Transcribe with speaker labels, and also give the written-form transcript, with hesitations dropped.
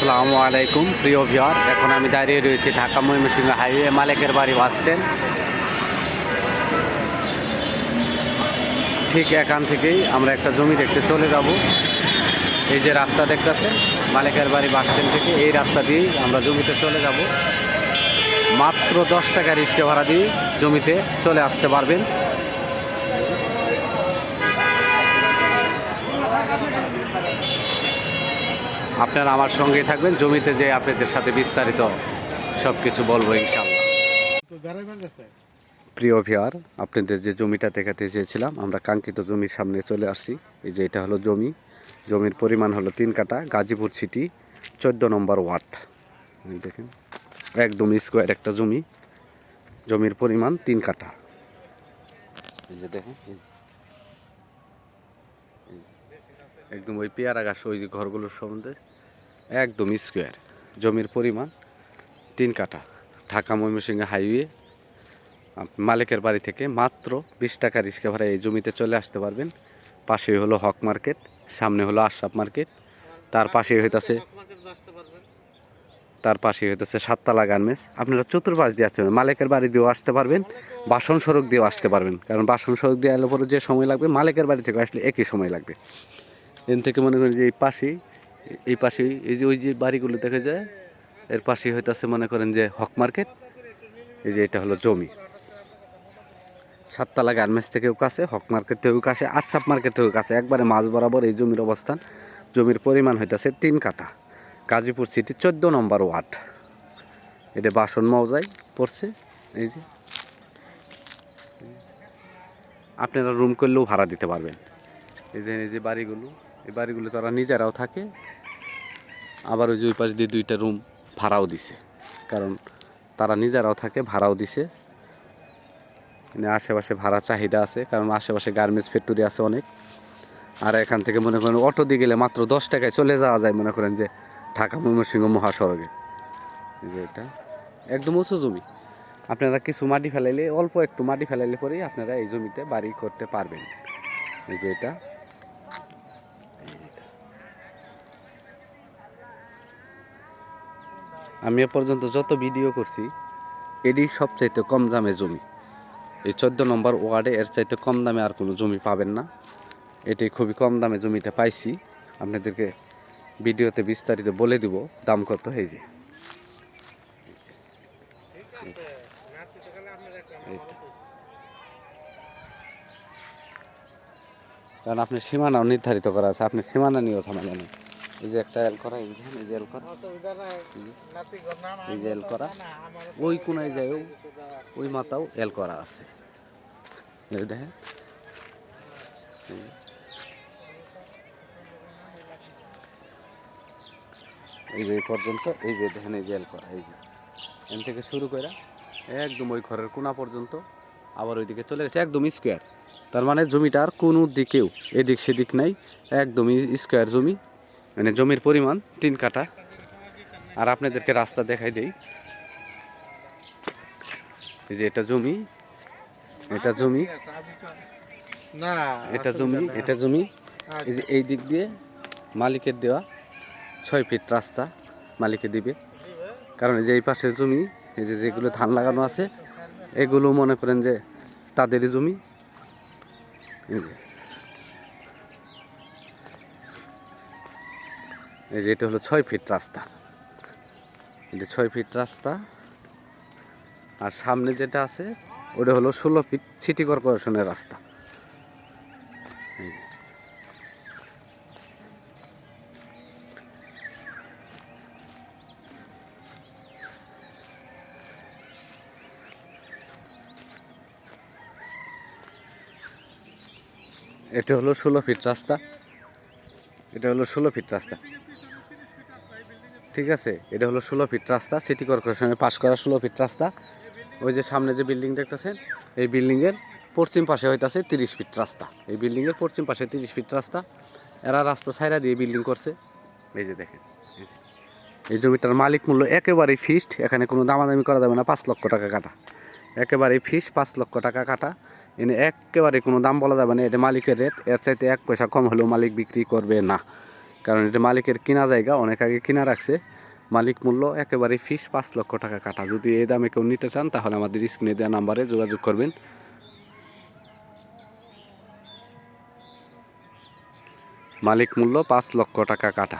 Speaker 1: আসসালামু আলাইকুম প্রিয় ভিউয়ার, এখন আমি দাঁড়িয়ে রয়েছি ঢাকা ময়মনসিংহ হাইওয়ে মালিকের বাড়ি বাস স্ট্যান্ড। ঠিক এখান থেকেই আমরা একটা জমি দেখতে চলে যাব। এই যে রাস্তা দেখতেছেন মালিকের বাড়ি বাস স্ট্যান্ড থেকে, এই রাস্তা দিয়েই আমরা জমিতে চলে যাব। মাত্র 10 টাকা রিক্সা ভাড়া দিয়ে জমিতে চলে আসতে পারবেন। আপনারা আমার সঙ্গেই থাকবেন, জমিতে যে আপনাদের সাথে বিস্তারিত সব কিছু বলবো ইনশাআল্লাহ। প্রিয় ভিউয়ার, আপনাদের যে জমিটা দেখাতে চেয়েছিলাম, আমরা কাঙ্ক্ষিত জমির সামনে চলে আসছি। এই যে এটা হলো জমি, জমির পরিমাণ হলো 3 কাঠা, গাজীপুর সিটি 14 নম্বর ওয়ার্ড। দেখেন একদম স্কোয়ার একটা জমি, জমির পরিমাণ 3 কাঠা। এই যে দেখেন একদম ওই পেয়ারা গাছ, ওই ঘরগুলোর সম্বন্ধে একদম স্কোয়ার, জমির পরিমাণ 3 কাঠা। ঢাকা ময়মনসিংহ হাইওয়ে মালিকের বাড়ি থেকে মাত্র 20 টাকা রিক্সা ভাড়া এই জমিতে চলে আসতে পারবেন। পাশেই হলো হক মার্কেট, সামনে হলো আশরাফ মার্কেট, তার পাশেই হইতেছে সাততলা গার্মেন্টস। আপনারা চতুর্পাশ দিয়ে আসতে পারবেন, মালিকের বাড়ি দিয়েও আসতে পারবেন, বাসন সড়ক দিয়েও আসতে পারবেন। কারণ বাসন সড়ক দিয়ে এলে পরে যে সময় লাগবে, মালিকের বাড়ি থেকে আসলে একই সময় লাগবে। এখান থেকে মনে করেন যে এই পাশেই এই যে ওই যে বাড়িগুলো দেখা যায়, এর পাশেই হইতেছে মনে করেন যে হক মার্কেট। এই যে এটা হলো জমি, সাততলা গার্মেন্টস থেকেও কাছে, হক মার্কেট থেকেও কাছে, আশরাফ মার্কেট থেকেও কাছে, একবারে মাঝ বরাবর এই জমির অবস্থান। জমির পরিমাণ হইতেছে 3 কাঠা, গাজীপুর সিটি 14 নম্বর ওয়ার্ড। এটা বাসন মৌজায় পড়ছে। এই যে আপনারা রুম করলেও ভাড়া দিতে পারবেন। এই যে বাড়িগুলো, এই বাড়িগুলো তারা নিজেরাও থাকে, আবার ওই যে ওই পাশ দিয়ে 2টা রুম ভাড়াও দিছে, কারণ তারা নিজেরাও থাকে, ভাড়াও দিছে। আশেপাশে ভাড়া চাহিদা আছে, কারণ আশেপাশে গার্মেন্টস ফ্যাক্টরি আছে অনেক। আর এখান থেকে মনে করেন অটো দিয়ে গেলে মাত্র 10 টাকায় চলে যাওয়া যায়, মনে করেন যে ঢাকা ময়মনসিংহ মহাসড়কে। যে এটা একদম উঁচু জমি, আপনারা কিছু মাটি ফেলাইলে, অল্প একটু মাটি ফেলাইলে পরেই আপনারা এই জমিতে বাড়ি করতে পারবেন। এই যে এটা আমি এ পর্যন্ত যত ভিডিও করছি, এটি সবচাইতে কম দামে জমি। এই 14 নম্বর ওয়ার্ডে এর চাইতে কম দামে আর কোনো জমি পাবেন না। এটি খুবই কম দামে জমিটা পাইছি, আপনাদেরকে ভিডিওতে বিস্তারিত বলে দিব দাম কত। এই যে কারণ আপনার সীমানাও নির্ধারিত করা আছে, আপনি সীমানা নিয়েও ঝামেলা নেই। এই যে একটা এল করা, এই যে এল করা, এই যে এল করা, ওই কোনায় যায় ওই মাথাও এল করা আছে। দেখেন এই যে এই পর্যন্ত, এই যে দেখেন এই যে এল করা, এই যে এখান থেকে শুরু করে একদম ওই ঘরের কোনা পর্যন্ত, আবার ওইদিকে চলে গেছে, একদম স্কোয়ার। তার মানে জমিটার কোনো দিকেও এদিক সেদিক নাই, একদমই স্কোয়ার জমি। মানে জমির পরিমাণ 3 কাঠা। আর আপনাদেরকে রাস্তা দেখাই দেই। এই যে এটা জমি, এটা জমি, এটা জমি। এই যে এই দিক দিয়ে মালিকের দেওয়া 6 ফিট রাস্তা মালিকে দিবে, কারণ এই যে এই পাশের জমি, এই যে যেগুলো ধান লাগানো আছে, এগুলো মনে করেন যে তাদেরই জমি। এই যে এটা হলো 6 ফিট রাস্তা, এটা 6 ফিট রাস্তা। আর সামনে যেটা আছে ওটা হলো 16 ফিট সিটি কর্পোরেশনের রাস্তা। এটা হলো 16 ফিট রাস্তা, এটা হলো 16 ফিট রাস্তা, ঠিক আছে। এটা হলো 16 ফিট রাস্তা, সিটি কর্পোরেশনে পাস করা 16 ফিট রাস্তা। ওই যে সামনে যে বিল্ডিং দেখতেছেন, এই বিল্ডিংয়ের পশ্চিম পাশে হইতাছে 30 ফিট রাস্তা। এই বিল্ডিংয়ের পশ্চিম পাশে 30 ফিট রাস্তা, এরা রাস্তা ছাইরা দিয়ে বিল্ডিং করছে। এই যে দেখেন, এই জমিটার মালিক মূল্য একেবারেই ফিক্সড, এখানে কোনো দামাদামি করা যাবে না। 5 লক্ষ টাকা কাটা, একেবারেই ফিক্সড 5 লক্ষ টাকা কাটা। এনে একেবারে কোনো দাম বলা যাবে না, এটা মালিকের রেট, এর চাইতে 1 পয়সা কম হলেও মালিক বিক্রি করবে না। কারণ এটা মালিকের কিনা জায়গা, অনেক আগে কিনা রাখছে। মালিক মূল্য একেবারে ফিস 5 লক্ষ টাকা কাটা। যদি এই দামে কেউ নিতে চান তাহলে আমাদের স্ক্রিনে দেওয়া নাম্বারে যোগাযোগ করবেন। মালিক মূল্য 5 লক্ষ টাকা কাটা।